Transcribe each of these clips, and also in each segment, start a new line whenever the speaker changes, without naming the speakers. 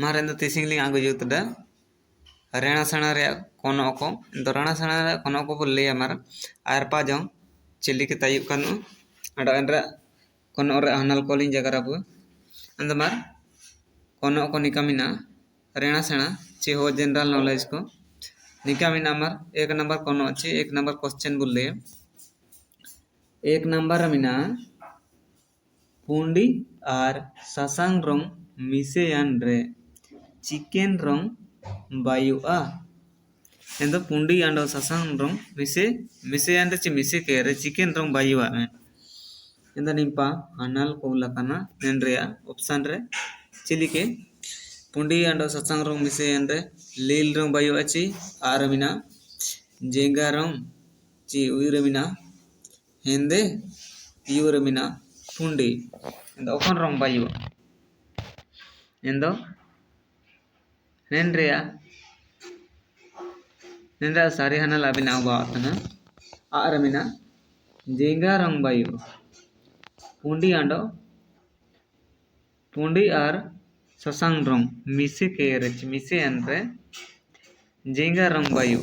मारे तीसिंग आगो जुतदा रेणा सेणा रे कोनो को रेणा सेणा रे कोनो को बोले मार आरपा जों चिल्ली के तायु कनु अड एनरा कोनो रे हनल कोलिंग जगरा बु अंद मार कोनो को निकामिना रेणा सेणा ची हो जनरल नॉलेज को निकामिना मार एक नंबर कोनो अच्छी एक नंबर क्वेश्चन बोले एक नंबर मिना पुंडी आर सासांग रंग मिसे यान रे चिकन रंग बायुआ एंदो पुंडी आंडो सासांग रंग मिसे यान रे मिसे के रे चिकन रंग बायुआ में एंदो निंपा अनल कोला कना नेंड्रिया ऑप्शन रे चिली के पुंडी आंडो सासांग रंग मिसे यान रे लील रंग बायुआ ची आर मिना जेंगा रंग ची उइर मिना हेंदे यूर मिना पुंडी एंदो ओखन रंग बायुआ एंदो नेंड्रिया सारी हनल अबिना बातना आर मिना जेंगा रंग बायु पुंडी आंडो पुंडी आर ससांग रंग मिसे के रच मिसे अनरे जेंगा रंग बायु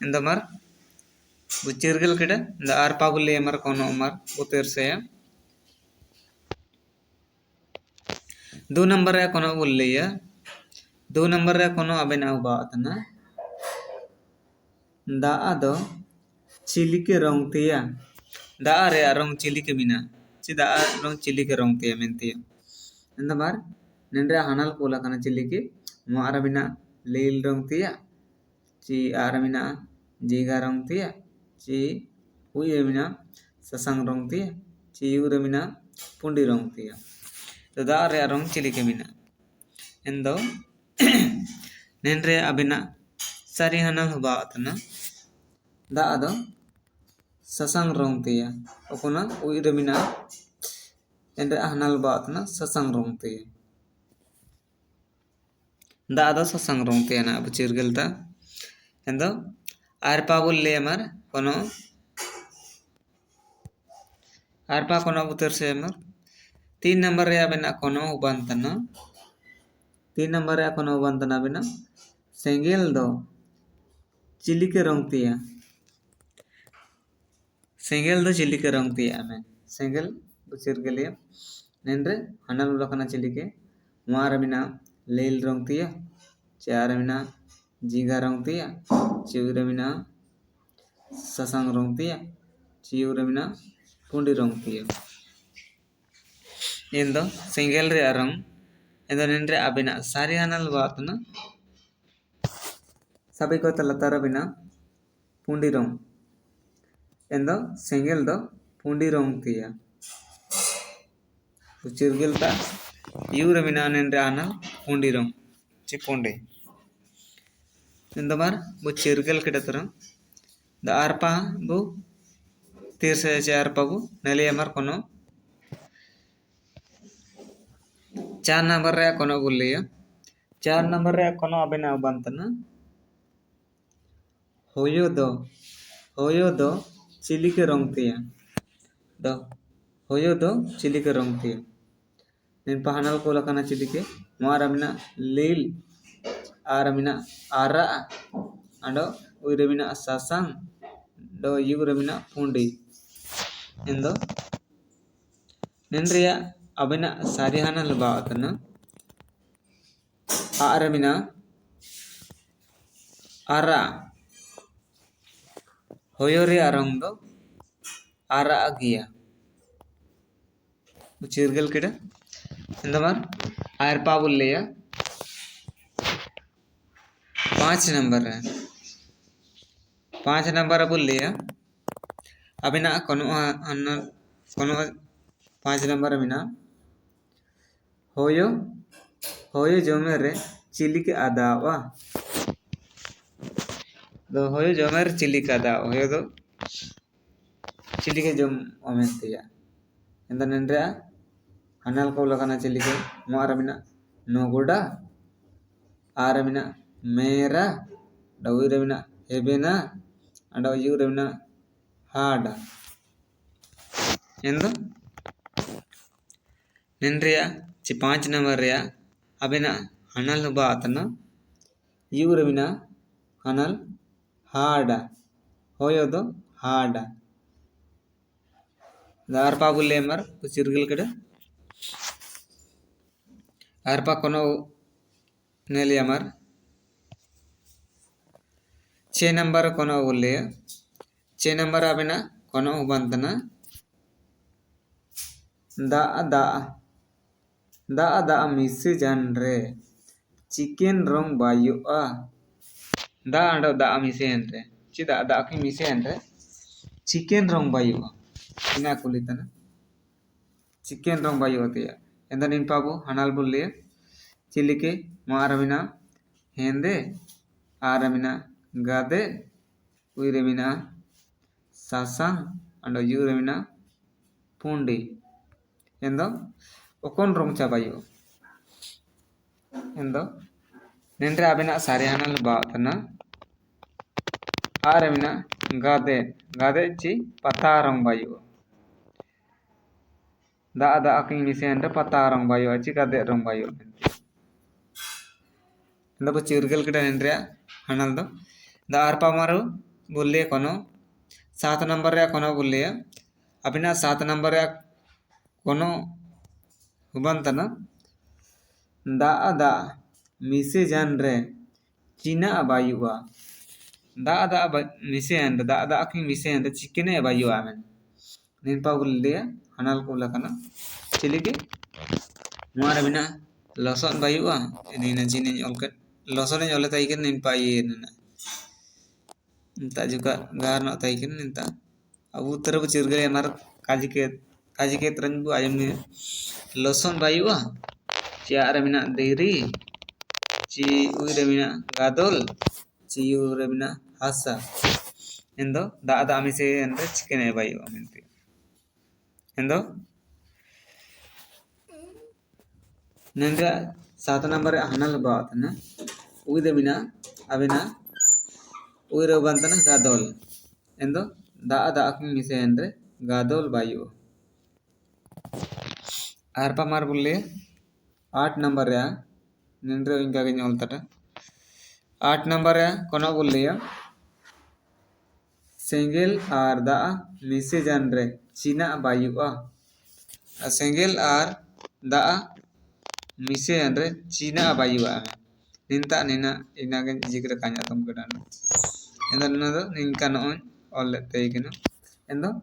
इंद मर बुचिरगल केडा इंद आर पाबुले मर कोनो मर उतेर से 2 नंबर रे कोनो बोले 2 नंबर रे कोनो अबिना बातना दा आदो चिली के रंग तिया दा रे रंग चिली के बिना ची दा रंग चिली के रंग तिया मेनती इंद बार नेंड्रे हनल कोला कना चिली के मार बिना लील रंग तिया ची आर बिना जीगा रंग तिया ची हुई बिना ससंग रंग तिया ची यूर बिना पुंडी रंग तिया तो दा रे रंग चिली के बिना इंदो नेंड्रे अबिना सारी हनल बातना दा आदो ससंग रंग तिया ओकोना उइर मिना एंड्रे हनल बातना ससंग रंग तिया दा आदो ससंग रंग तिया ना बुचिरगलता एंदो आरपा बोले मर कोनो उतर से मर 3 नंबर रे बिना कोनो उबंतना 3 नंबर रे कोनो उबंतना बिना सेंगेल दो चिली के रंग तिया सेंगेल दो चिली के रंग तिया में सेंगेल बुचिर के लिए नेंद्रे हनल लखना चिली के मार बिना लील रंग तिया चार बिना जीगा रंग तिया चिउर बिना ससंग रंग तिया चिउर बिना पुंडी रंग तिया एंदो सेंगेल रे रंग एंदो नेंद्रे अबिना सारी हनल बातना सभी को तलतर बिना पुंडी रंग एंदो सेंगेल दो पुंडी रंग तिया चिरगलता यूर बिना नेंद्रे आना पुंडी रंग ची पुंडी इंदो बार बु चिरगल केडतर द आरपा बु तीर से आरपा बु नली अमर कोनो 4 नंबर रे कोनो बोले 4 नंबर रे कोनो अबिना बंतना होयो दो चिली के रंग तिया दो होयो दो चिली के रंग तिया निन पहनल को लकना चिली के मार अबिना लील आर अबिना आरा अंडो उइर बिना ससंग दो यूर बिना पुंडी इंदो निंद्रिया अबिना सारी हनल बातना आर बिना आरा होयो रे रंग दो आरा गिया चिरगल केडा इंदमार आर पाबुले 5 नंबर है 5 नंबर बोले अबिना कोनो 5 नंबर बिना होयो जोमेर रे चिली के आदावा दो होयो जोमेर चिली के आदा होयो दो चिली के जोम ओमेंतिया इंदा नेंड्रे हनल को लगना चिली के मार बिना नोगुडा आर बिना मेरा डउई बिना हेबेना अंड यूर बिना हाड एंदो निंड्रिया ची 5 नंबर रे अबेना हनल बा अतना यूरमिना हनल हाडा होयो दो हाडा दारपा बुले मर कुचिरगल कड़े आरपा कोनो नेली अमर 6 नंबर कोनो बोले 6 नंबर अबेना कोनो बंतना दा दा दा दा मिसे जानरे चिकन रंग बायो दा अंडो दा मिसे जानरे ची दा की मिसे जानरे चिकन रंग बायो इना कुलितना चिकन रंग बायो होते एंदा निन पाबो हनाल बोले चिलिके मारमिना हेंदे आरमिना गादे उइरेमिना सासांग अंडो यूरेमिना पुंडी एंदो ओकोन रंग चाबायो एंदो नेंद्रे अबेना सारे हनल बातना आरमिना गादे गादे ची पता रंग बायो दा दा की मिसे अंडे पता रंग बायो ची गादे रंग बायो एंदो बो चिरगल कड़ा नेंद्रे हनल दो दा आरपा मारो बोले कोनो 7 नंबर रे कोनो बोले अबेना 7 नंबर रे कोनो हुबंतना दा दा मिसे जानरे चीना बायुआ दा दा मिसे अंड दा दा की मिसे अंड चिकने बायुआ में निनपा बोले हनल को लकना चिलिके मार बिना लसन बायुआ निना जिने ओलके लसन ओले ताइकन निनपा ये नना इंता जुका गार न ताइकन निनता अब तरफ चिरगले मार काजी के तरंबु आयम ने लसन बायुआ ciara mina diri ci uire mina gadol ci uire mina hasa endo da ada amise ende chicken e bayo amente endo nendra 7 number hanal baatna uide mina abina uire bantana gadol endo da ada akmi mise ende gadol bayo arpa mar bulle 8 number या निंद्रे Inca के ᱧolतटा 8 number या कोनो बोलिया Sengel are दा मिसे जानरे चीना बायुआ Sengel are दा मिसे जानरे चीना बायुआ निंता निना इना के जिक्र काnya तुम कडान एंदा नना दो निंका नो ऑल तेइकनो एंदो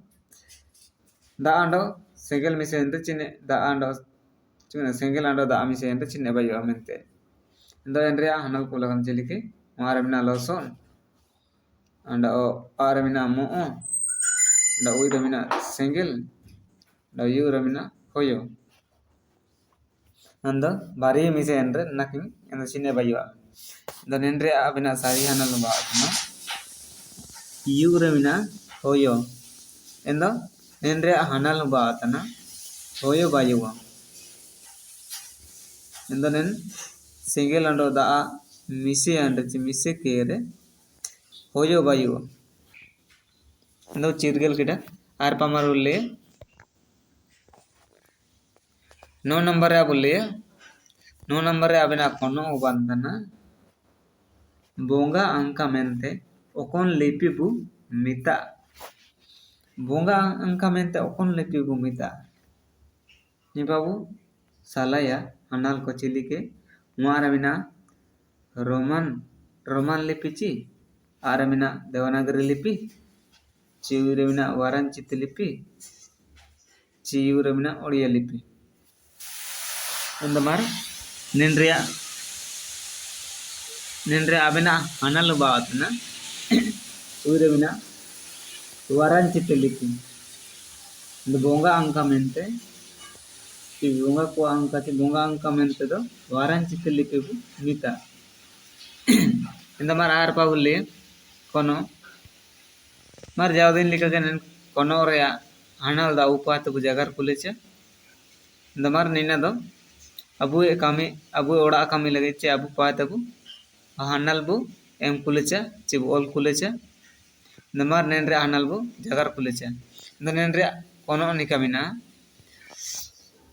दा अंडो सेंगेल मिसे जानरे चीने दा अंडो सेंगल अंडो दा मिसे एंड चिन्ने बायो अमेंते इंदो एंड्रे हनल कुलगन चिलिके मारमिना लसन अंडा आरमिना मो अंडा उइरमिना सेंगल अंडा यूरमिना होयो अंदो बारी मिसे एंड्रे नकिंग एंड चिन्ने बायो इंदो नेंड्रे अबिना सारी हनल बातनो यूरमिना होयो इंदो नेंड्रे हनल बातना होयो बायो इंदोनेन सिंगल अंडो दा मिसे अंड ची मिसे केरे होयो बायो इंदो चिरगल किडा आरपा मारुले 9 नंबर या बोले 9 नंबर या अबिना कोनो उबंदना बोंगा अंका मेंते ओकोन लिपि बु मिता बोंगा अंका मेंते ओकोन लिपि बु मिता नि बाबू सालाया हनाल को चिलिके मुआरमिना रोमान लिपि ची आरमिना देवनागरी लिपि चिउरमिना वारांचित लिपि चिउरमिना ओडिया लिपि अंदमार निंद्रिया अबिना हनाल बातना चिउरमिना वारांचित लिपि बोंगा अंका मेंते bunga ko angka ci bunga angka mente do waran ci lipe bu mita inda mar ar pa bulle kono mar jawdin lika genen kono rea hanal da upat bu jagar kuleche inda mar nina do abu e kami abu oda kami lage che abu pat bu hanal bu em kuleche ci ol kuleche inda mar nenre hanal bu jagar kuleche inda nenre kono ni kamina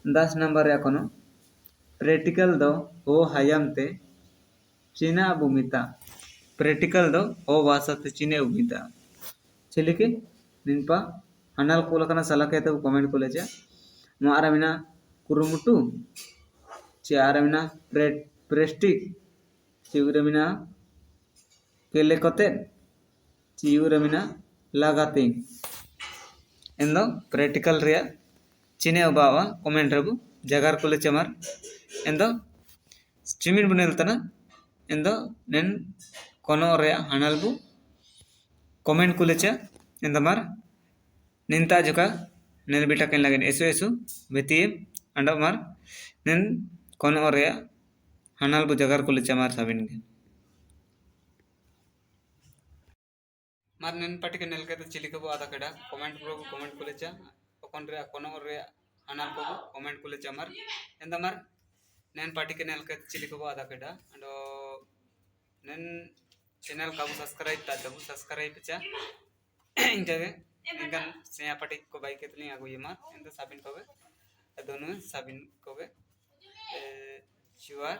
10 number या कोनो practical दो ओ हयाम ते चीना बुमिता practical दो ओ भाषा ते चीने बुमिता चिलिके निंपा हनल कोलकना सलाके तो comment कोलेजा मारमिना कुरुमुटु चारमिना prestige चिवरमिना केले कोते चिवरमिना लगातिंग एंदो प्रैक्टिकल रिया चिने बावा कमेंट रबु जगार कोले चमार एंदो चिमिन बुनेल तना एंदो नेन कोनो रिया हनलबु कमेंट कुलेचा एंदमार निंता जुका नेन बेटा केन लगन एसो एसो बेती अंडमार नेन कोनो रिया हनलबु जगार कुलेचा मार साबिन के मार नेन पाटी के नेल के तो चिली को आधा केडा कमेंट कुलेचा ओकन रिया कोनो रिया हनल को कमेंट कुलेचा मार एंदमार नेन पाटी के नेल के चिली को आधा केडा अंडो नेन चैनल का सब्सक्राइब ताजबु सब्सक्राइब चा इंगे इंगन सेया पाटी को बाई केतली आगु यमा इंद साबिन कोगे दोनों साबिन कोगे शुआर